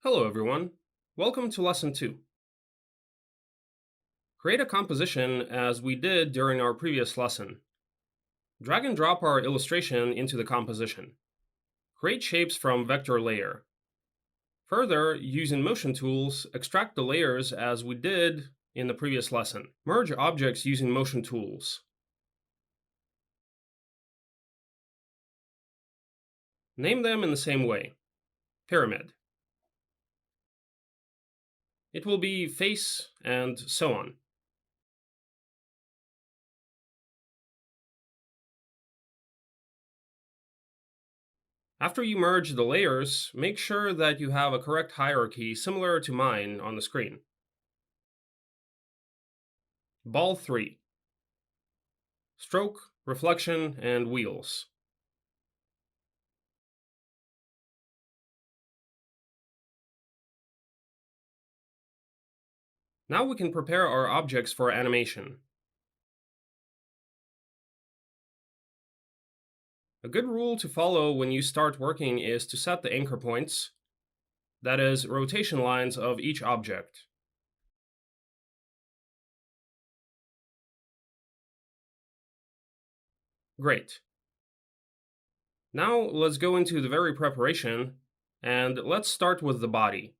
Hello everyone. Welcome to lesson 2. Create a composition as we did during our previous lesson. Drag and drop our illustration into the composition. Create shapes from vector layer. Further, using motion tools, extract the layers as we did in the previous lesson. Merge objects using motion tools. Name them in the same way. Pyramid. It will be face and so on. After you merge the layers, make sure that you have a correct hierarchy similar to mine on the screen. Ball 3. Stroke, reflection, and wheels. Now we can prepare our objects for animation. A good rule to follow when you start working is to set the anchor points, that is, rotation lines of each object. Great. Now let's go into the very preparation, and let's start with the body.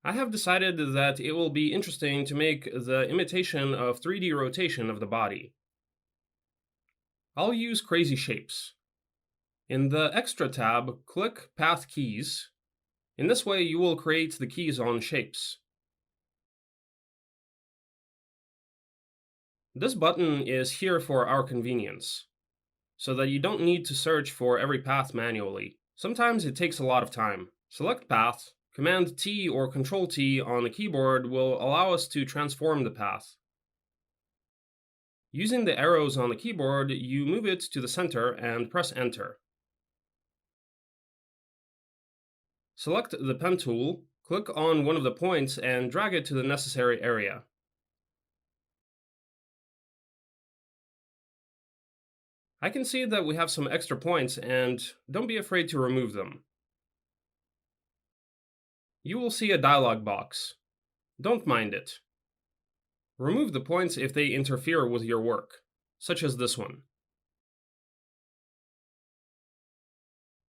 I have decided that it will be interesting to make the imitation of 3D rotation of the body. I'll use crazy shapes. In the Extra tab, click Path Keys. In this way, you will create the keys on shapes. This button is here for our convenience, so that you don't need to search for every path manually. Sometimes it takes a lot of time. Select Path. Command T or Control T on the keyboard will allow us to transform the path. Using the arrows on the keyboard, you move it to the center and press Enter. Select the pen tool, click on one of the points and drag it to the necessary area. I can see that we have some extra points and don't be afraid to remove them. You will see a dialog box. Don't mind it. Remove the points if they interfere with your work, such as this one.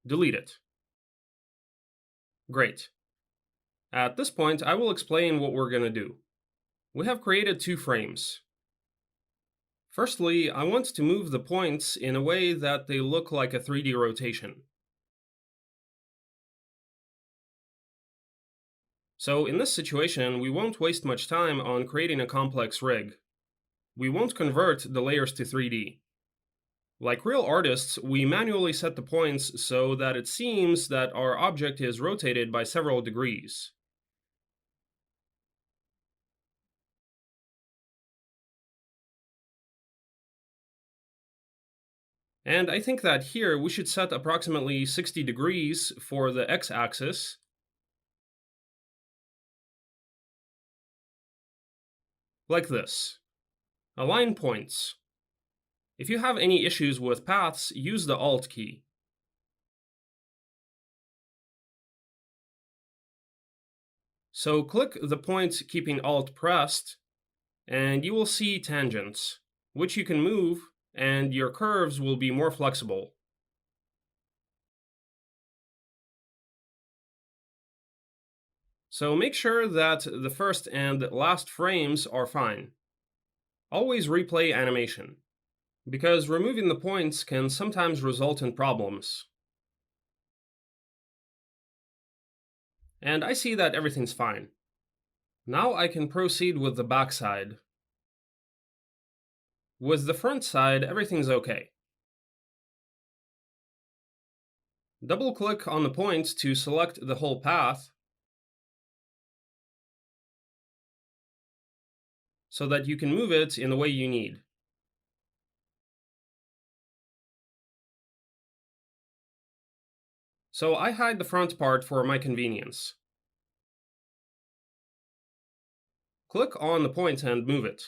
Delete it. Great. At this point, I will explain what we're going to do. We have created 2 frames. Firstly, I want to move the points in a way that they look like a 3D rotation. So in this situation, we won't waste much time on creating a complex rig. We won't convert the layers to 3D. Like real artists, we manually set the points so that it seems that our object is rotated by several degrees. And I think that here we should set approximately 60 degrees for the x-axis, like this. Align points. If you have any issues with paths, use the Alt key. So click the point keeping Alt pressed, and you will see tangents, which you can move, and your curves will be more flexible. So make sure that the first and last frames are fine. Always replay animation, because removing the points can sometimes result in problems. And I see that everything's fine. Now I can proceed with the back side. With the front side, everything's okay. Double-click on the point to select the whole path, so that you can move it in the way you need. So I hide the front part for my convenience. Click on the point and move it.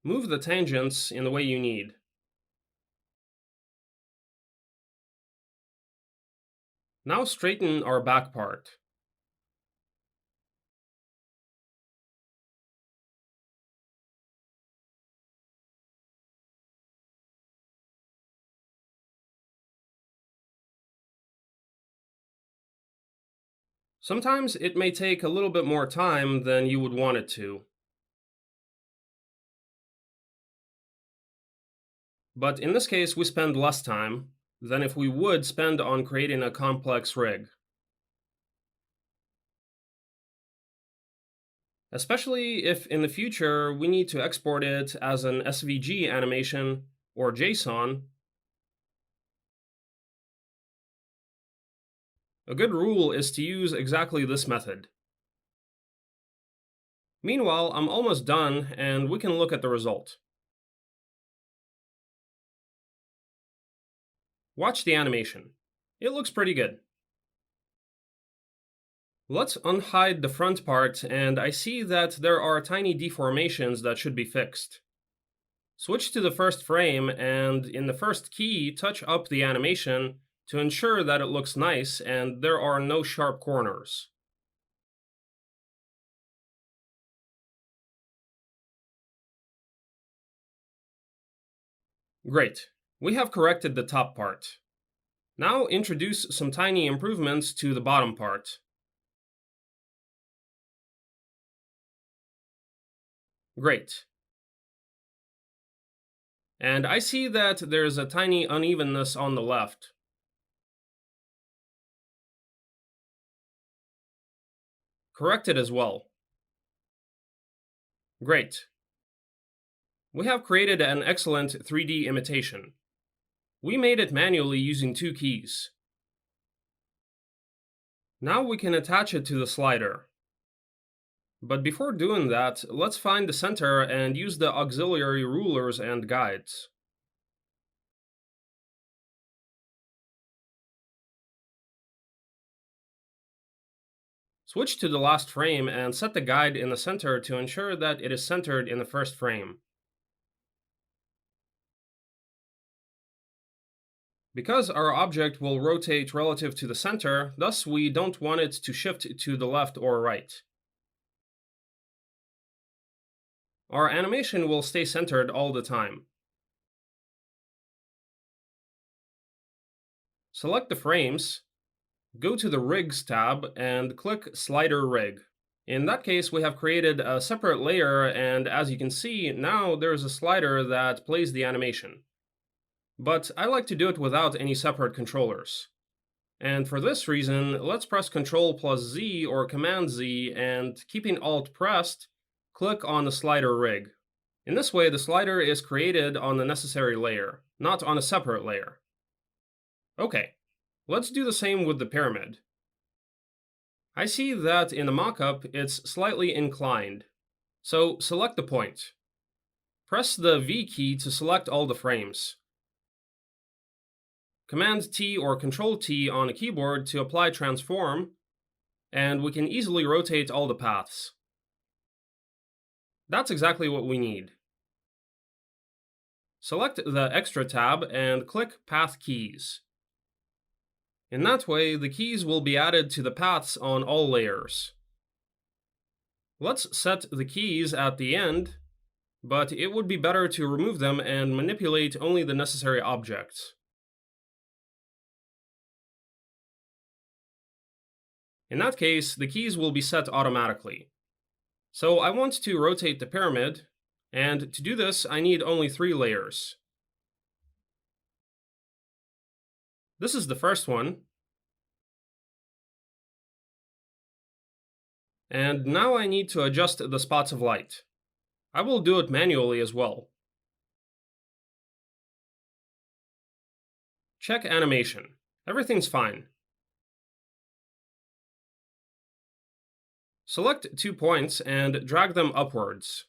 Move the tangents in the way you need. Now straighten our back part. Sometimes it may take a little bit more time than you would want it to, but in this case we spend less time than if we would spend on creating a complex rig. Especially if in the future we need to export it as an SVG animation or JSON. A good rule is to use exactly this method. Meanwhile, I'm almost done and we can look at the result. Watch the animation. It looks pretty good. Let's unhide the front part, and I see that there are tiny deformations that should be fixed. Switch to the first frame and in the first key touch up the animation to ensure that it looks nice and there are no sharp corners. Great, we have corrected the top part. Now introduce some tiny improvements to the bottom part. Great. And I see that there's a tiny unevenness on the left. Correct it as well. Great. We have created an excellent 3D imitation. We made it manually using 2 keys. Now we can attach it to the slider. But before doing that, let's find the center and use the auxiliary rulers and guides. Switch to the last frame and set the guide in the center to ensure that it is centered in the first frame. Because our object will rotate relative to the center, thus we don't want it to shift to the left or right. Our animation will stay centered all the time. Select the frames, go to the Rigs tab and click Slider Rig. In that case, we have created a separate layer, and as you can see, now there's a slider that plays the animation. But I like to do it without any separate controllers. And for this reason, let's press Ctrl plus Z or Command Z, and keeping Alt pressed, click on the slider rig. In this way, the slider is created on the necessary layer, not on a separate layer. Okay, let's do the same with the pyramid. I see that in the mockup it's slightly inclined, so select the point. Press the V key to select all the frames. Command T or Control T on a keyboard to apply transform, and we can easily rotate all the paths. That's exactly what we need. Select the Extra tab and click Path Keys. In that way, the keys will be added to the paths on all layers. Let's set the keys at the end, but it would be better to remove them and manipulate only the necessary objects. In that case, the keys will be set automatically. So I want to rotate the pyramid, and to do this I need only 3 layers. This is the first one. And now I need to adjust the spots of light. I will do it manually as well. Check animation. Everything's fine. Select 2 points and drag them upwards.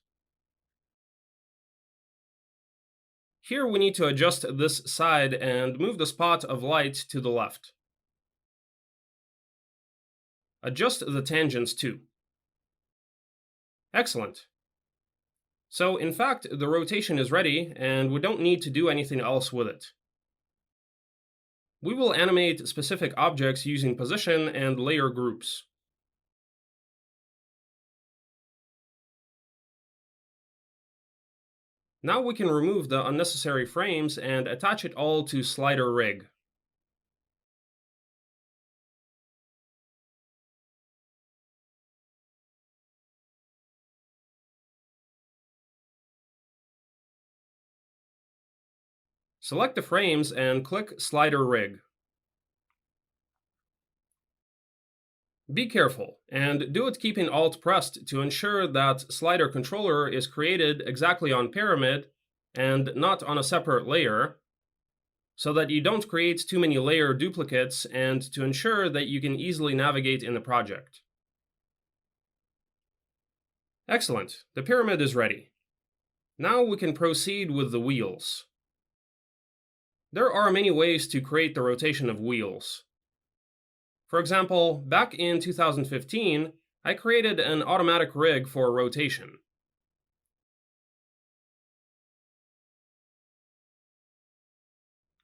Here we need to adjust this side and move the spot of light to the left. Adjust the tangents too. Excellent. So in fact, the rotation is ready and we don't need to do anything else with it. We will animate specific objects using position and layer groups. Now we can remove the unnecessary frames and attach it all to Slider Rig. Select the frames and click Slider Rig. Be careful, and do it keeping Alt pressed to ensure that Slider Controller is created exactly on Pyramid and not on a separate layer, so that you don't create too many layer duplicates and to ensure that you can easily navigate in the project. Excellent, the pyramid is ready. Now we can proceed with the wheels. There are many ways to create the rotation of wheels. For example, back in 2015, I created an automatic rig for rotation.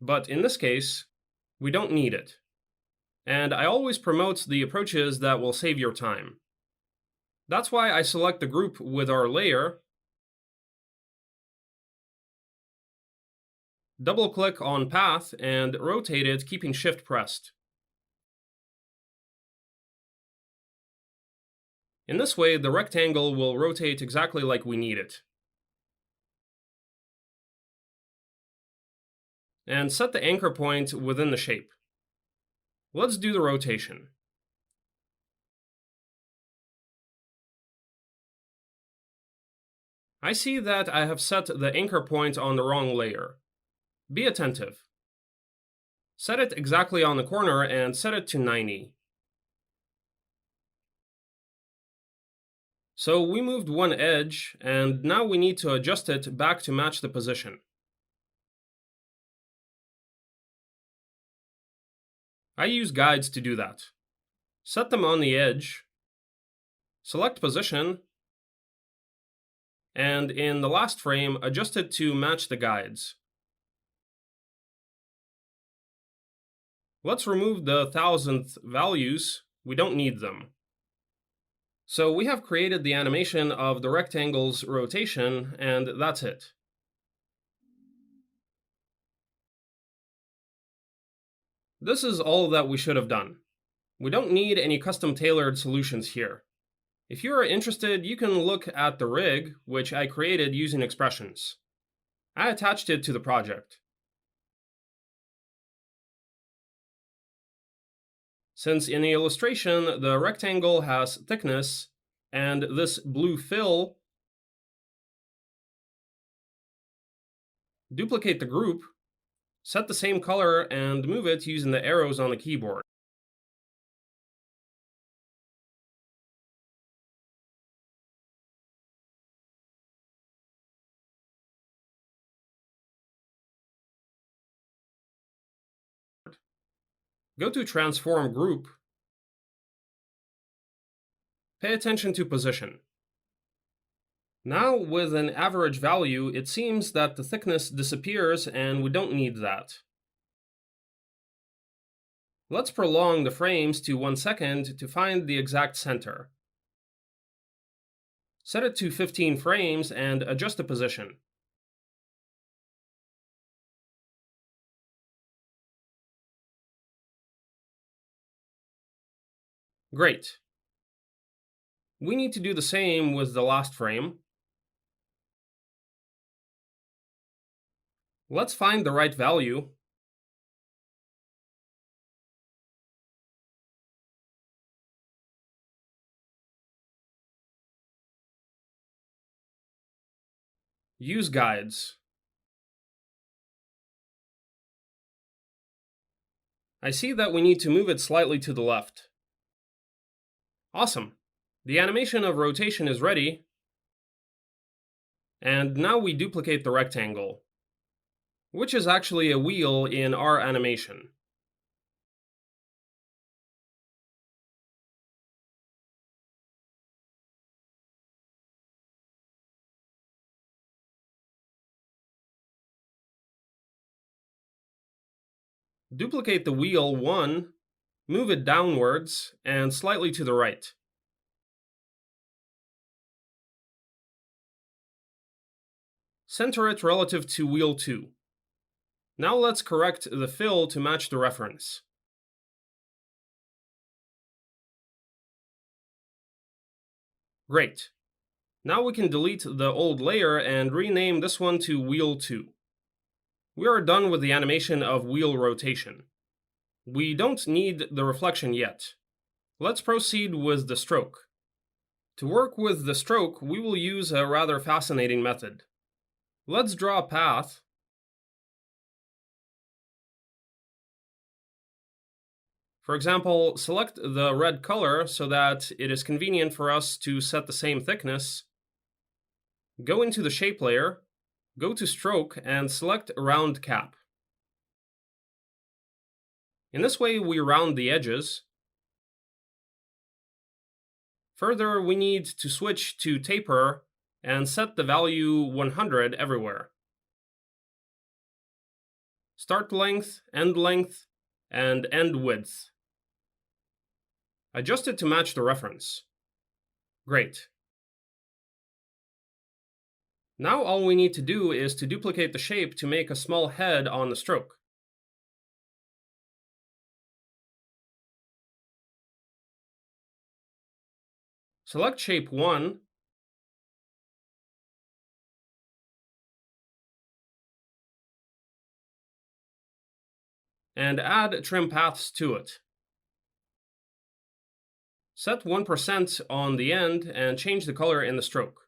But in this case, we don't need it. And I always promote the approaches that will save your time. That's why I select the group with our layer, double-click on Path, and rotate it keeping Shift pressed. In this way, the rectangle will rotate exactly like we need it. And set the anchor point within the shape. Let's do the rotation. I see that I have set the anchor point on the wrong layer. Be attentive. Set it exactly on the corner and set it to 90. So we moved one edge, and now we need to adjust it back to match the position. I use guides to do that. Set them on the edge, select position, and in the last frame, adjust it to match the guides. Let's remove the thousandth values. We don't need them. So we have created the animation of the rectangle's rotation, and that's it. This is all that we should have done. We don't need any custom tailored solutions here. If you are interested, you can look at the rig, which I created using expressions. I attached it to the project. Since in the illustration the rectangle has thickness, and this blue fill, duplicate the group, set the same color, and move it using the arrows on the keyboard. Go to Transform Group. Pay attention to position. Now, with an average value, it seems that the thickness disappears and we don't need that. Let's prolong the frames to 1 second to find the exact center. Set it to 15 frames and adjust the position. Great. We need to do the same with the last frame. Let's find the right value. Use guides. I see that we need to move it slightly to the left. Awesome. The animation of rotation is ready. And now we duplicate the rectangle, which is actually a wheel in our animation. Duplicate the wheel 1, move it downwards and slightly to the right. Center it relative to wheel 2. Now let's correct the fill to match the reference. Great. Now we can delete the old layer and rename this one to wheel 2. We are done with the animation of wheel rotation. We don't need the reflection yet. Let's proceed with the stroke. To work with the stroke, we will use a rather fascinating method. Let's draw a path. For example, select the red color so that it is convenient for us to set the same thickness. Go into the shape layer, go to stroke and select round cap. In this way, we round the edges. Further, we need to switch to taper and set the value 100 everywhere. Start length, and end width. Adjust it to match the reference. Great. Now all we need to do is to duplicate the shape to make a small head on the stroke. Select shape 1, and add trim paths to it. Set 1% on the end and change the color in the stroke.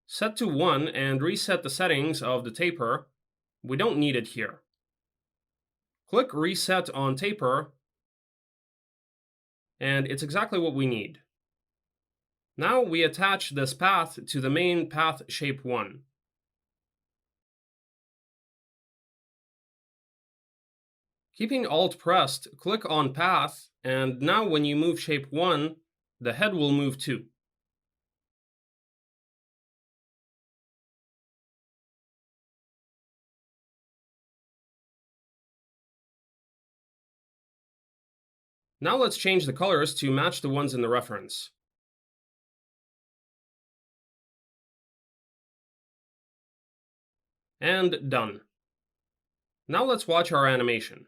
Set to 1 and reset the settings of the taper. We don't need it here. Click Reset on Taper, and it's exactly what we need. Now we attach this path to the main path shape 1. Keeping Alt pressed, click on Path, and now when you move shape 1, the head will move too. Now let's change the colors to match the ones in the reference. And done. Now let's watch our animation.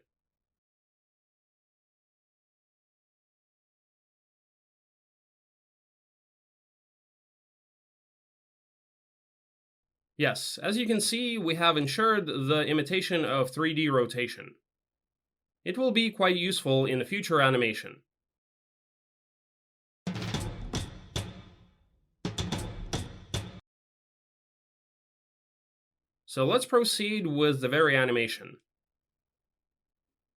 Yes, as you can see, we have ensured the imitation of 3D rotation. It will be quite useful in a future animation. So let's proceed with the very animation.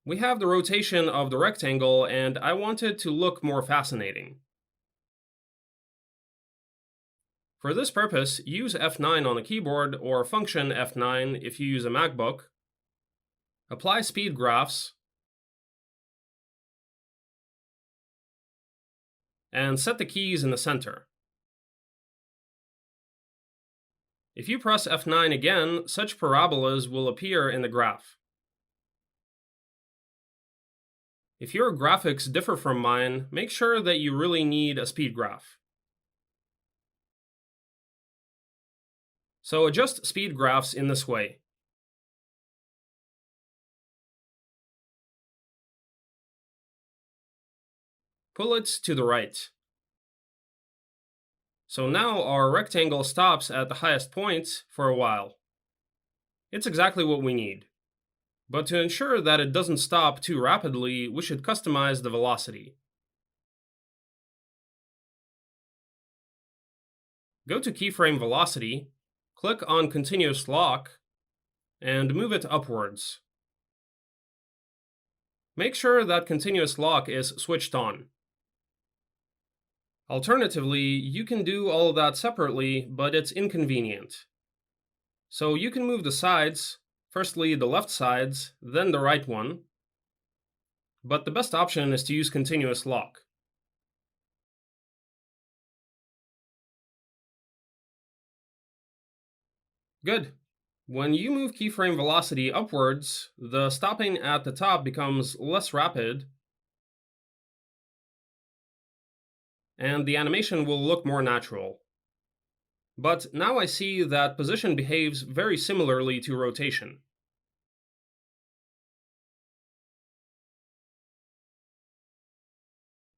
We have the rotation of the rectangle, and I want it to look more fascinating. For this purpose, use F9 on the keyboard or function F9 if you use a MacBook. Apply speed graphs, and set the keys in the center. If you press F9 again, such parabolas will appear in the graph. If your graphics differ from mine, make sure that you really need a speed graph. So adjust speed graphs in this way. Pull it to the right. So now our rectangle stops at the highest point for a while. It's exactly what we need. But to ensure that it doesn't stop too rapidly, we should customize the velocity. Go to Keyframe Velocity, click on Continuous Lock, and move it upwards. Make sure that Continuous Lock is switched on. Alternatively, you can do all of that separately, but it's inconvenient. So you can move the sides, firstly the left sides, then the right one. But the best option is to use Continuous Lock. Good. When you move keyframe velocity upwards, the stopping at the top becomes less rapid, and the animation will look more natural. But now I see that position behaves very similarly to rotation.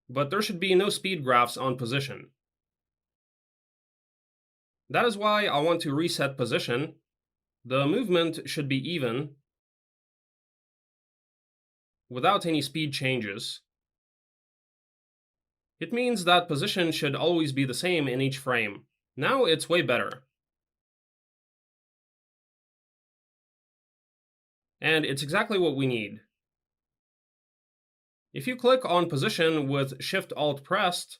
But there should be no speed graphs on position. That is why I want to reset position. The movement should be even, without any speed changes. It means that position should always be the same in each frame. Now it's way better. And it's exactly what we need. If you click on position with Shift-Alt pressed,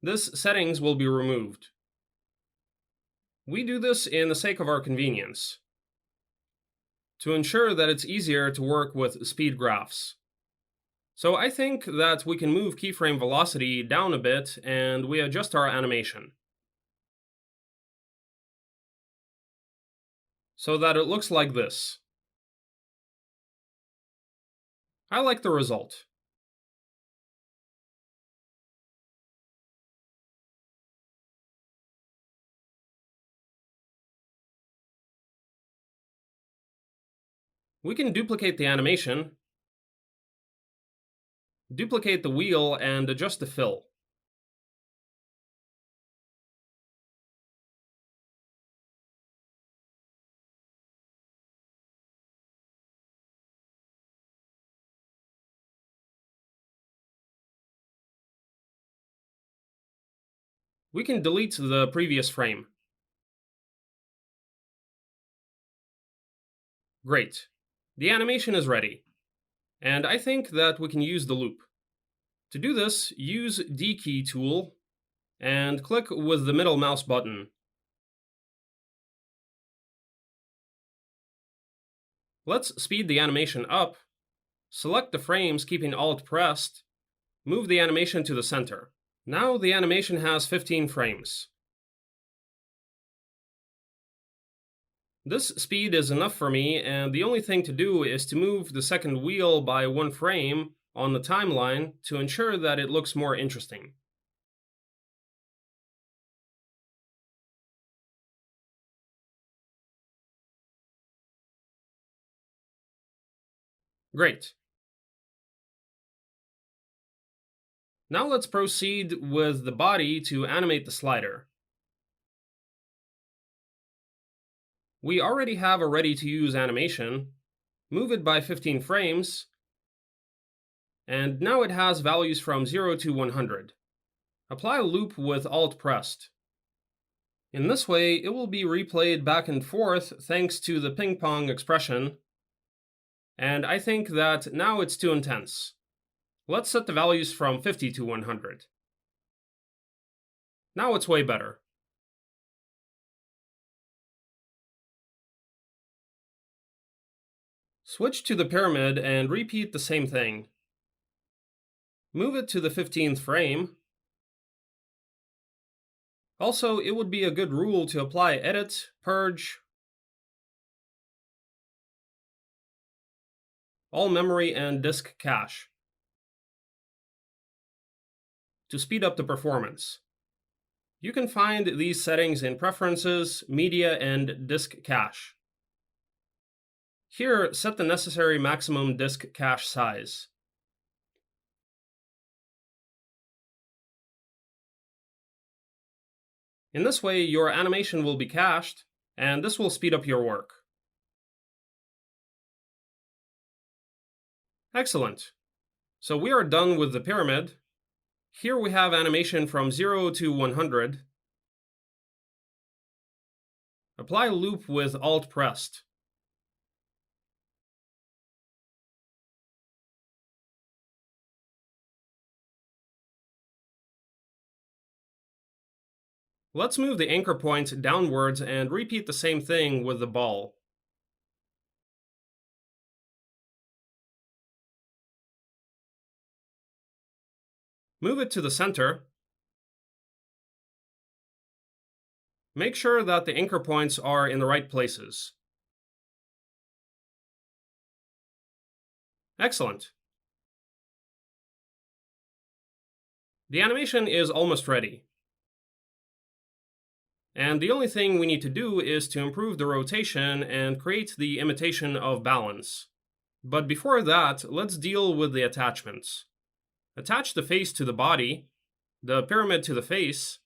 this settings will be removed. We do this in the sake of our convenience, to ensure that it's easier to work with speed graphs. So I think that we can move keyframe velocity down a bit and we adjust our animation, so that it looks like this. I like the result. We can duplicate the animation, duplicate the wheel, and adjust the fill. We can delete the previous frame. Great. The animation is ready. And I think that we can use the loop. To do this, use D key tool and click with the middle mouse button. Let's speed the animation up. Select the frames keeping Alt pressed. Move the animation to the center. Now the animation has 15 frames. This speed is enough for me, and the only thing to do is to move the second wheel by 1 frame on the timeline to ensure that it looks more interesting. Great. Now let's proceed with the body to animate the slider. We already have a ready-to-use animation. Move it by 15 frames, and now it has values from 0 to 100. Apply a loop with Alt pressed. In this way, it will be replayed back and forth thanks to the ping pong expression, and I think that now it's too intense. Let's set the values from 50 to 100. Now it's way better. Switch to the pyramid and repeat the same thing. Move it to the 15th frame. Also, it would be a good rule to apply edit, purge, all memory, and disk cache to speed up the performance. You can find these settings in Preferences, Media, and Disk Cache. Here, set the necessary maximum disk cache size. In this way, your animation will be cached, and this will speed up your work. Excellent. So we are done with the pyramid. Here we have animation from 0 to 100. Apply loop with Alt pressed. Let's move the anchor point downwards and repeat the same thing with the ball. Move it to the center. Make sure that the anchor points are in the right places. Excellent. The animation is almost ready. And the only thing we need to do is to improve the rotation and create the imitation of balance. But before that, let's deal with the attachments. Attach the face to the body, the pyramid to the face.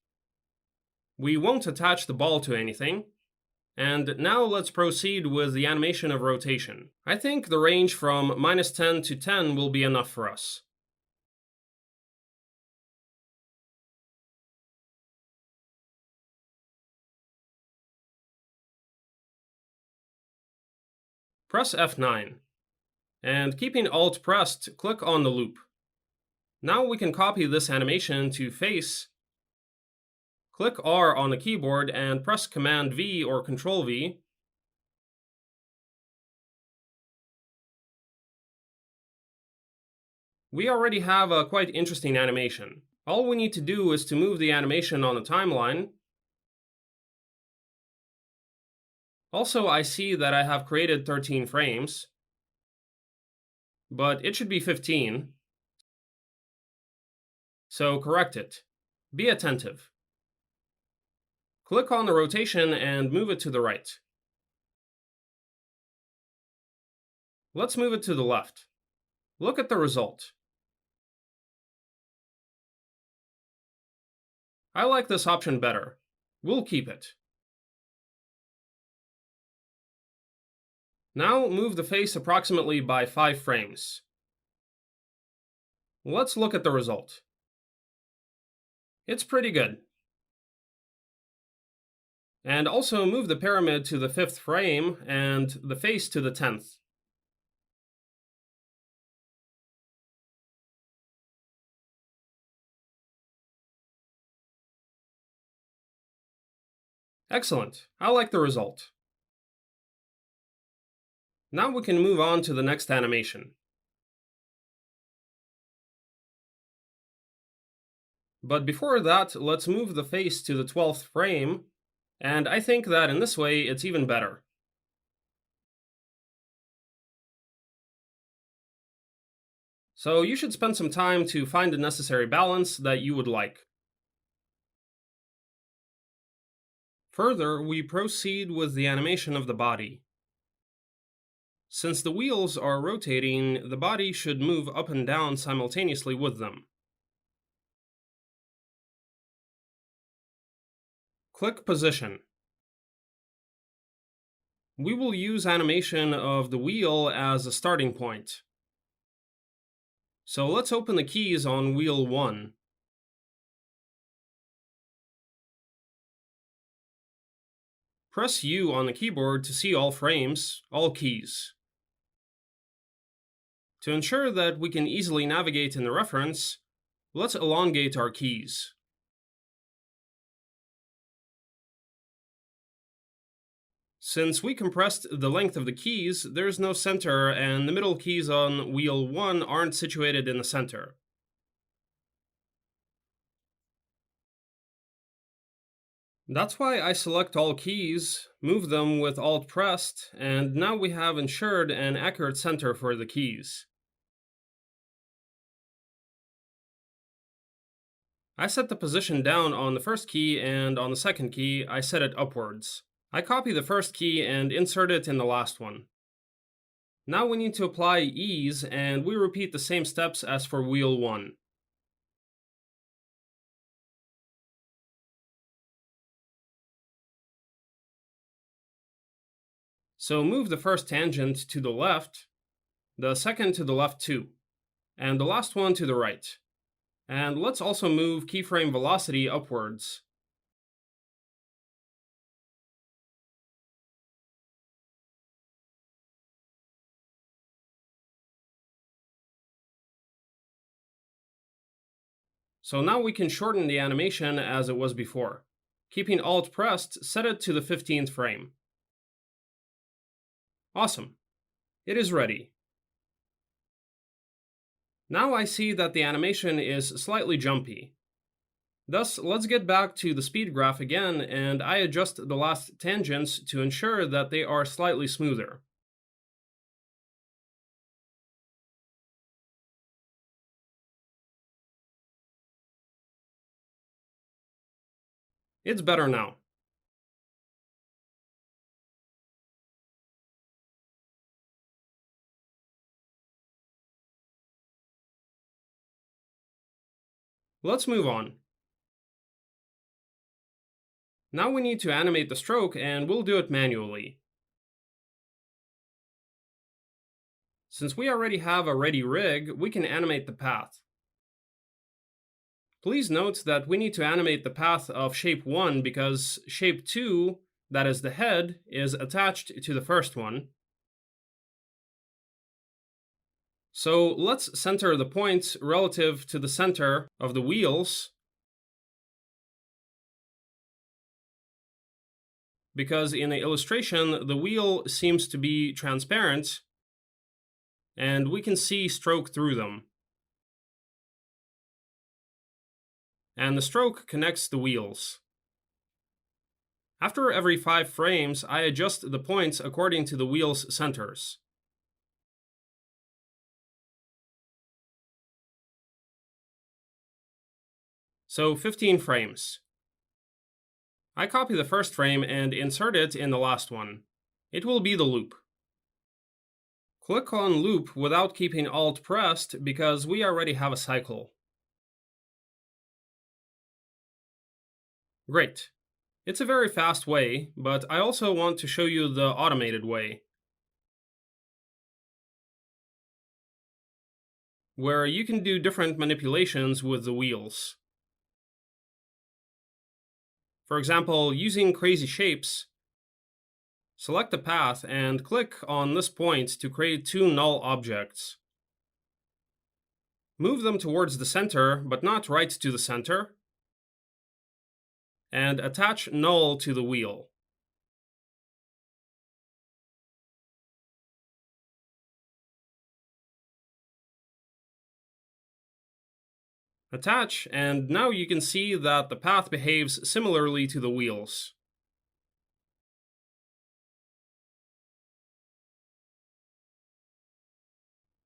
We won't attach the ball to anything. And now let's proceed with the animation of rotation. I think the range from -10 to 10 will be enough for us. Press F9. And keeping Alt pressed, click on the loop. Now we can copy this animation to face. Click R on the keyboard and press Command V or Control V. We already have a quite interesting animation. All we need to do is to move the animation on the timeline. Also, I see that I have created 13 frames, but it should be 15. So correct it. Be attentive. Click on the rotation and move it to the right. Let's move it to the left. Look at the result. I like this option better. We'll keep it. Now move the face approximately by 5 frames. Let's look at the result. It's pretty good. And also move the pyramid to the 5th frame and the face to the 10th. Excellent. I like the result. Now we can move on to the next animation. But before that, let's move the face to the 12th frame, and I think that in this way it's even better. So you should spend some time to find the necessary balance that you would like. Further, we proceed with the animation of the body. Since the wheels are rotating, the body should move up and down simultaneously with them. Click Position. We will use animation of the wheel as a starting point. So let's open the keys on wheel 1. Press U on the keyboard to see all frames, all keys. To ensure that we can easily navigate in the reference, let's elongate our keys. Since we compressed the length of the keys, there's no center and the middle keys on wheel 1 aren't situated in the center. That's why I select all keys, move them with Alt pressed, and now we have ensured an accurate center for the keys. I set the position down on the first key, and on the second key, I set it upwards. I copy the first key and insert it in the last one. Now we need to apply ease, and we repeat the same steps as for wheel 1. So move the first tangent to the left, the second to the left too, and the last one to the right. And let's also move keyframe velocity upwards. So now we can shorten the animation as it was before. Keeping Alt pressed, set it to the 15th frame. Awesome. It is ready. Now I see that the animation is slightly jumpy. Thus, let's get back to the speed graph again, and I adjust the last tangents to ensure that they are slightly smoother. It's better now. Let's move on. Now we need to animate the stroke, and we'll do it manually. Since we already have a ready rig, we can animate the path. Please note that we need to animate the path of shape 1 because shape 2, that is the head, is attached to the first one. So let's center the points relative to the center of the wheels, because in the illustration the wheel seems to be transparent and we can see stroke through them. And the stroke connects the wheels. After every 5 frames, I adjust the points according to the wheel's centers. So 15 frames. I copy the first frame and insert it in the last one. It will be the loop. Click on loop without keeping Alt pressed because we already have a cycle. Great. It's a very fast way, but I also want to show you the automated way, where you can do different manipulations with the wheels. For example, using crazy shapes, select a path and click on this point to create 2 null objects. Move them towards the center, but not right to the center, and attach null to the wheel. Attach, and now you can see that the path behaves similarly to the wheels.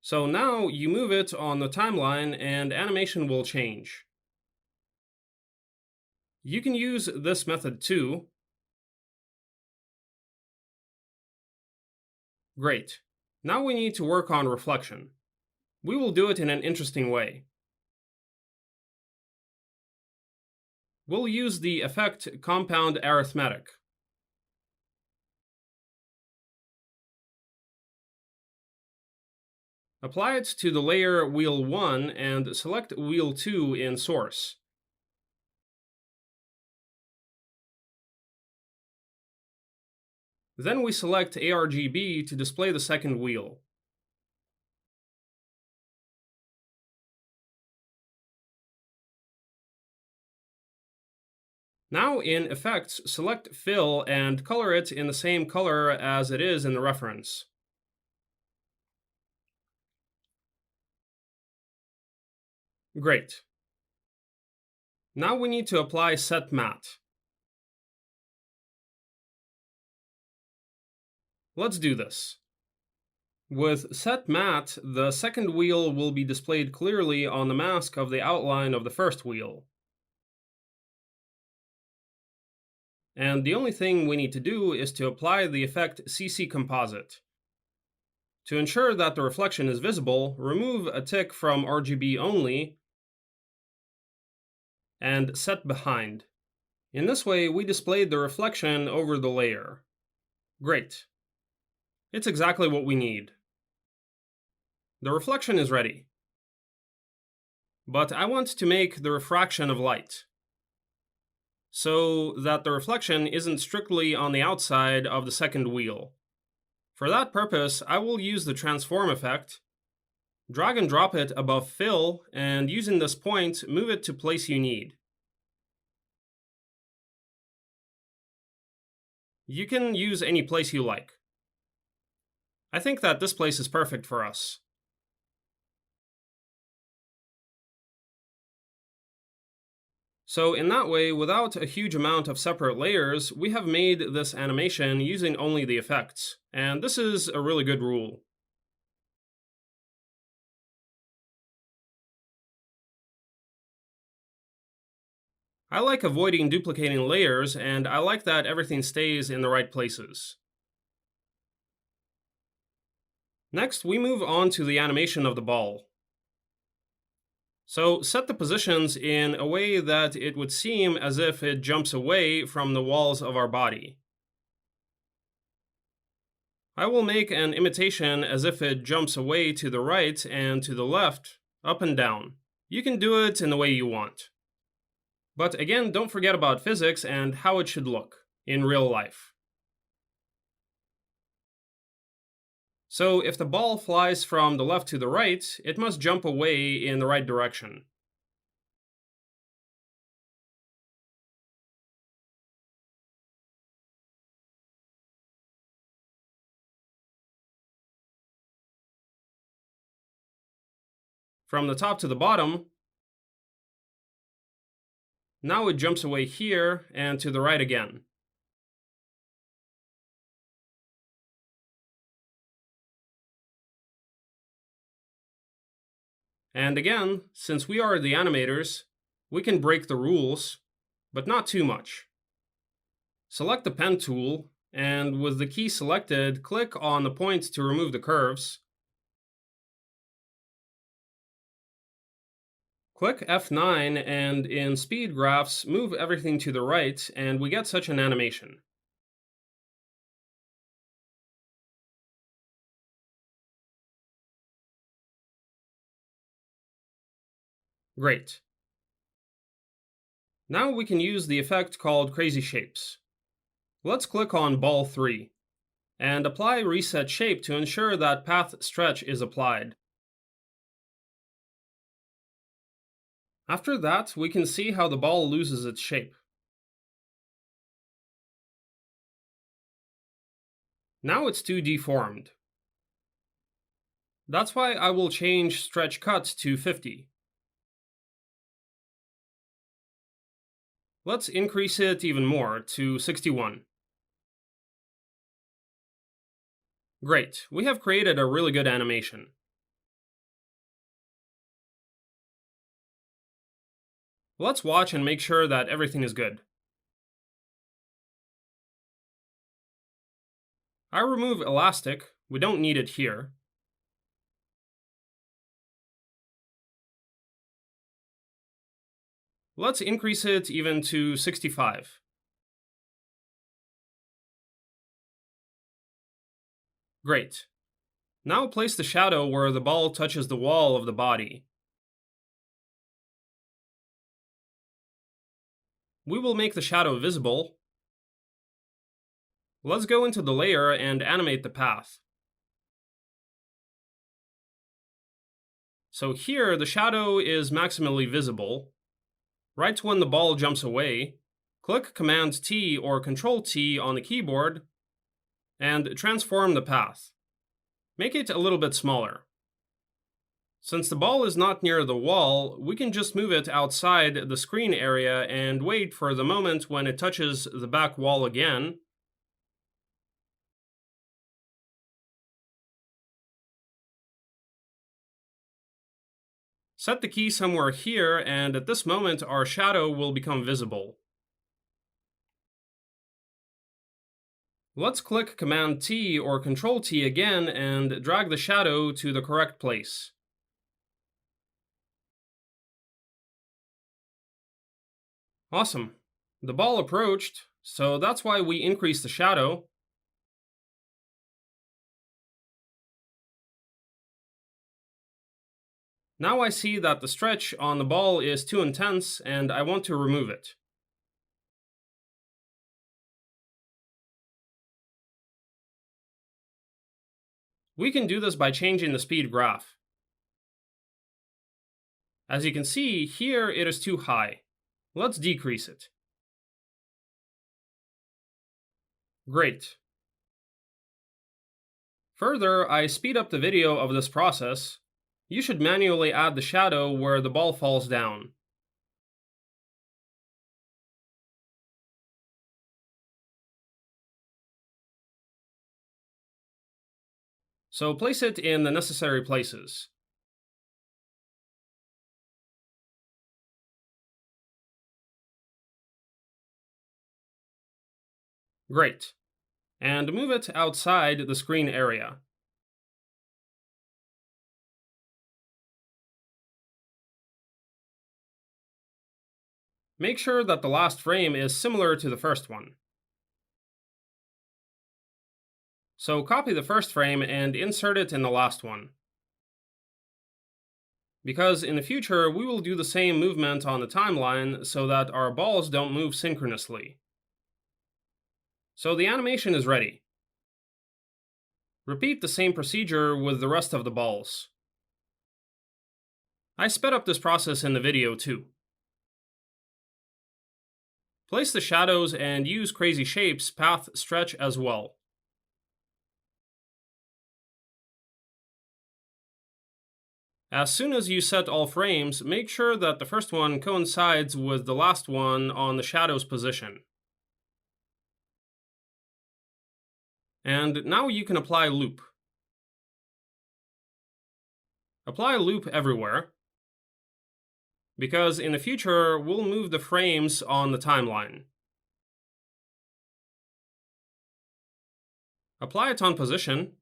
So now you move it on the timeline and animation will change. You can use this method too. Great. Now we need to work on reflection. We will do it in an interesting way. We'll use the effect compound arithmetic. Apply it to the layer wheel 1 and select wheel 2 in source. Then we select ARGB to display the second wheel. Now in Effects, select Fill and color it in the same color as it is in the reference. Great. Now we need to apply Set Matte. Let's do this. With Set Matte, the second wheel will be displayed clearly on the mask of the outline of the first wheel. And the only thing we need to do is to apply the effect CC Composite. To ensure that the reflection is visible, remove a tick from RGB only and set behind. In this way, we displayed the reflection over the layer. Great. It's exactly what we need. The reflection is ready. But I want to make the refraction of light, so that the reflection isn't strictly on the outside of the second wheel. For that purpose, I will use the transform effect, drag and drop it above fill, and using this point, move it to place you need. You can use any place you like. I think that this place is perfect for us. So in that way, without a huge amount of separate layers, we have made this animation using only the effects. And this is a really good rule. I like avoiding duplicating layers, and I like that everything stays in the right places. Next, we move on to the animation of the ball. So set the positions in a way that it would seem as if it jumps away from the walls of our body. I will make an imitation as if it jumps away to the right and to the left, up and down. You can do it in the way you want. But again, don't forget about physics and how it should look in real life. So if the ball flies from the left to the right, it must jump away in the right direction. From the top to the bottom, now it jumps away here and to the right again. And again, since we are the animators, we can break the rules, but not too much. Select the pen tool, and with the key selected, click on the point to remove the curves. Click F9, and in Speed Graphs, move everything to the right, and we get such an animation. Great. Now we can use the effect called Crazy Shapes. Let's click on Ball 3, and apply Reset Shape to ensure that Path Stretch is applied. After that, we can see how the ball loses its shape. Now it's too deformed. That's why I will change Stretch Cut to 50. Let's increase it even more to 61. Great, we have created a really good animation. Let's watch and make sure that everything is good. I remove elastic, we don't need it here. Let's increase it even to 65. Great. Now place the shadow where the ball touches the wall of the body. We will make the shadow visible. Let's go into the layer and animate the path. So here, the shadow is maximally visible. Right when the ball jumps away, click Command T or Control T on the keyboard and transform the path. Make it a little bit smaller. Since the ball is not near the wall, we can just move it outside the screen area and wait for the moment when it touches the back wall again. Set the key somewhere here, and at this moment our shadow will become visible. Let's click Command T or Control T again and drag the shadow to the correct place. Awesome. The ball approached, so that's why we increased the shadow. Now I see that the stretch on the ball is too intense and I want to remove it. We can do this by changing the speed graph. As you can see, here it is too high. Let's decrease it. Great. Further, I speed up the video of this process. You should manually add the shadow where the ball falls down. So place it in the necessary places. Great. And move it outside the screen area. Make sure that the last frame is similar to the first one. So copy the first frame and insert it in the last one. Because in the future, we will do the same movement on the timeline so that our balls don't move synchronously. So the animation is ready. Repeat the same procedure with the rest of the balls. I sped up this process in the video too. Place the shadows and use Crazy Shapes path stretch as well. As soon as you set all frames, make sure that the first one coincides with the last one on the shadow's position. And now you can apply loop. Apply loop everywhere, because in the future, we'll move the frames on the timeline. Apply it on position,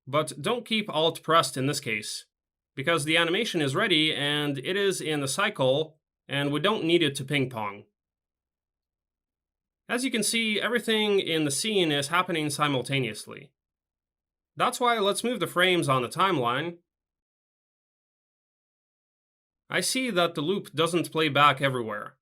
but don't keep Alt pressed in this case, because the animation is ready and it is in the cycle, and we don't need it to ping pong. As you can see, everything in the scene is happening simultaneously. That's why let's move the frames on the timeline. I see that the loop doesn't play back everywhere.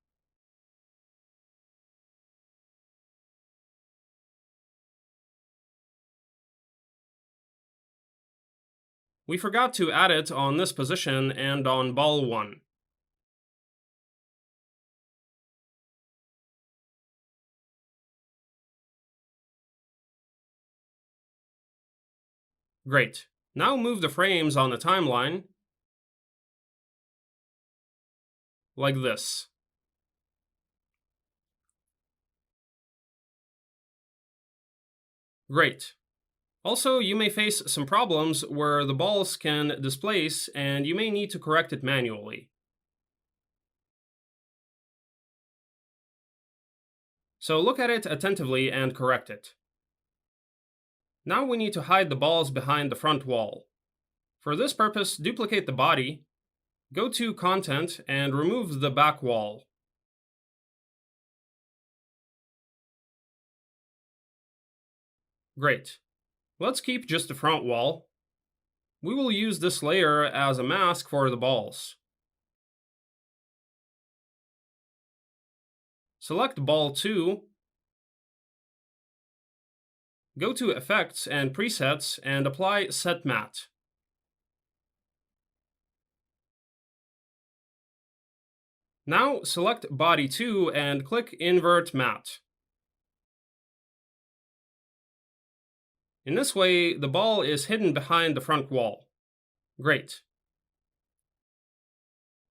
We forgot to add it on this position and on ball 1. Great. Now move the frames on the timeline like this. Great. Also, you may face some problems where the balls can displace and you may need to correct it manually. So look at it attentively and correct it. Now we need to hide the balls behind the front wall. For this purpose, duplicate the body, go to Content and remove the back wall. Great. Let's keep just the front wall. We will use this layer as a mask for the balls. Select ball 2, go to Effects and Presets and apply Set Matte. Now select body 2 and click Invert Matte. In this way, the ball is hidden behind the front wall. Great.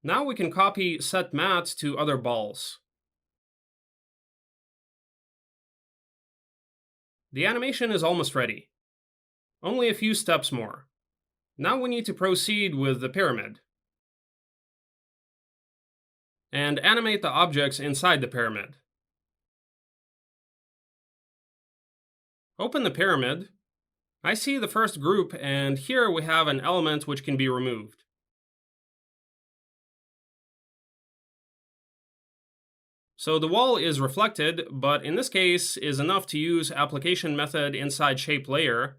Now we can copy Set Matte to other balls. The animation is almost ready. Only a few steps more. Now we need to proceed with the pyramid and animate the objects inside the pyramid. Open the pyramid. I see the first group, and here we have an element which can be removed. So the wall is reflected, but in this case is enough to use application method inside shape layer.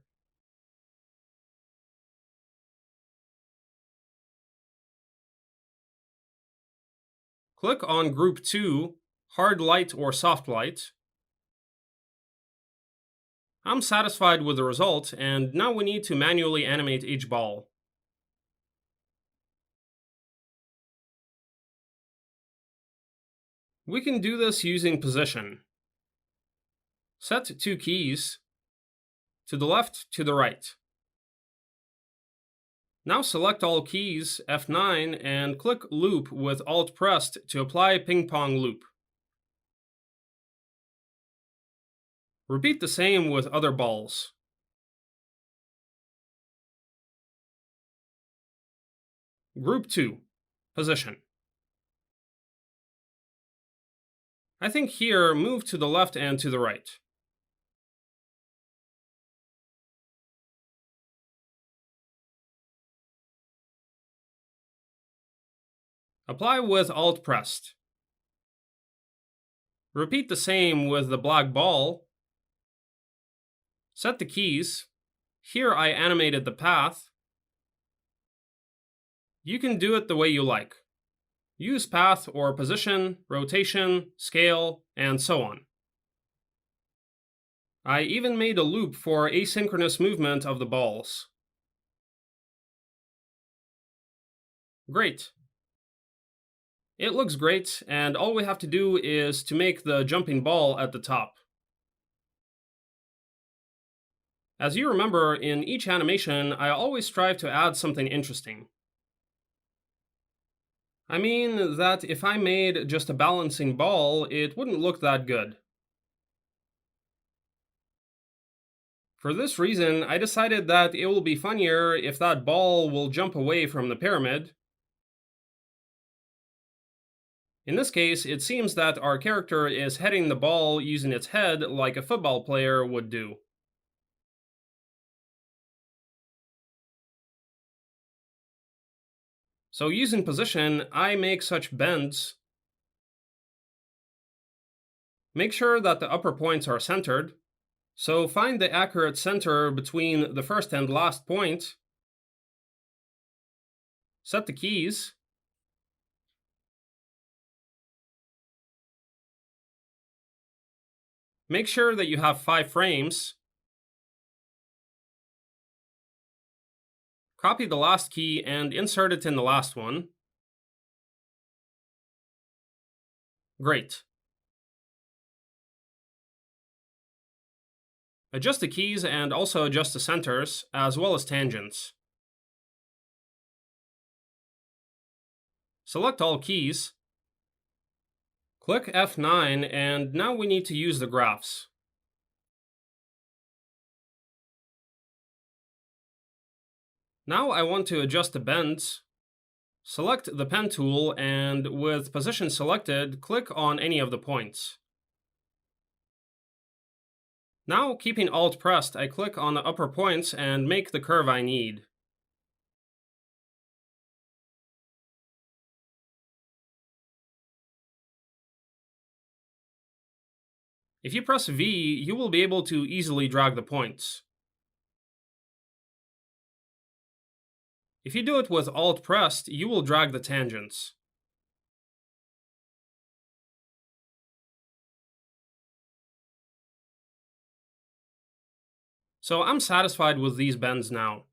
Click on group 2, hard light or soft light. I'm satisfied with the result, and now we need to manually animate each ball. We can do this using position. Set 2 keys, to the left, to the right. Now select all keys, F9, and click Loop with Alt pressed to apply ping pong loop. Repeat the same with other balls. Group 2. Position. I think here move to the left and to the right. Apply with Alt pressed. Repeat the same with the black ball. Set the keys. Here I animated the path. You can do it the way you like. Use path or position, rotation, scale, and so on. I even made a loop for asynchronous movement of the balls. Great. It looks great, and all we have to do is to make the jumping ball at the top. As you remember, in each animation, I always strive to add something interesting. I mean that if I made just a balancing ball, it wouldn't look that good. For this reason, I decided that it will be funnier if that ball will jump away from the pyramid. In this case, it seems that our character is heading the ball using its head like a football player would do. So using position, I make such bends. Make sure that the upper points are centered. So find the accurate center between the first and last point. Set the keys. Make sure that you have 5 frames. Copy the last key and insert it in the last one. Great. Adjust the keys and also adjust the centers, as well as tangents. Select all keys. Click F9, and now we need to use the graphs. Now I want to adjust the bends. Select the pen tool, and with position selected, click on any of the points. Now, keeping Alt pressed, I click on the upper points and make the curve I need. If you press V, you will be able to easily drag the points. If you do it with Alt pressed, you will drag the tangents. So I'm satisfied with these bends now.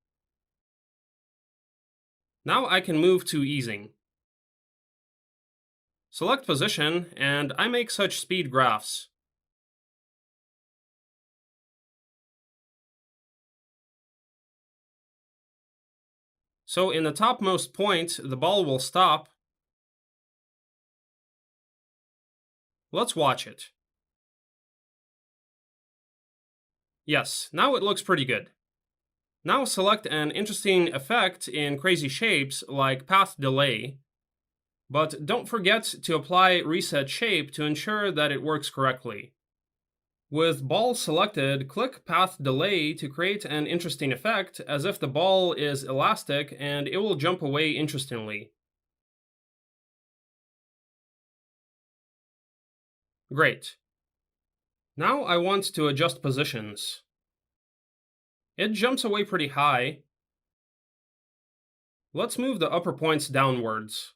Now I can move to easing. Select position, and I make such speed graphs. So in the topmost point, the ball will stop. Let's watch it. Yes, now it looks pretty good. Now select an interesting effect in crazy shapes like path delay, but don't forget to apply reset shape to ensure that it works correctly. With ball selected, click path delay to create an interesting effect as if the ball is elastic and it will jump away interestingly. Great. Now I want to adjust positions. It jumps away pretty high. Let's move the upper points downwards.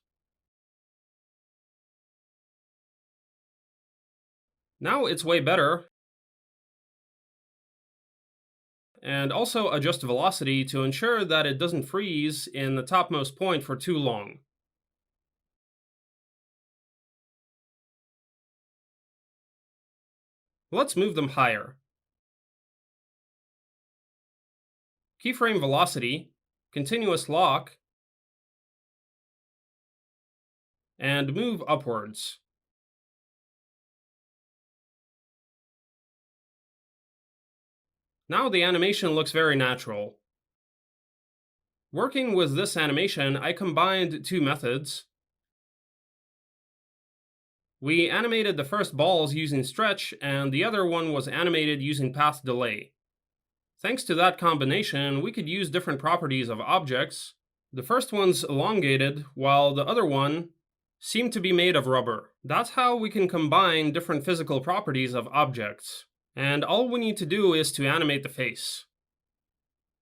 Now it's way better. And also adjust velocity to ensure that it doesn't freeze in the topmost point for too long. Let's move them higher. Keyframe velocity, continuous lock, and move upwards. Now the animation looks very natural. Working with this animation, I combined two methods. We animated the first balls using stretch, and the other one was animated using path delay. Thanks to that combination, we could use different properties of objects. The first one's elongated, while the other one seemed to be made of rubber. That's how we can combine different physical properties of objects. And all we need to do is to animate the face.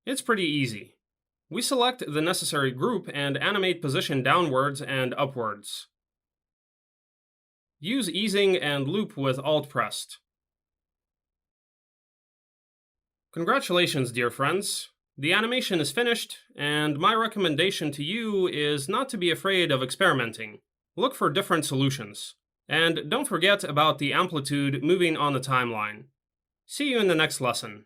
It's pretty easy. We select the necessary group and animate position downwards and upwards. Use easing and loop with Alt pressed. Congratulations, dear friends! The animation is finished, and my recommendation to you is not to be afraid of experimenting. Look for different solutions. And don't forget about the amplitude moving on the timeline. See you in the next lesson.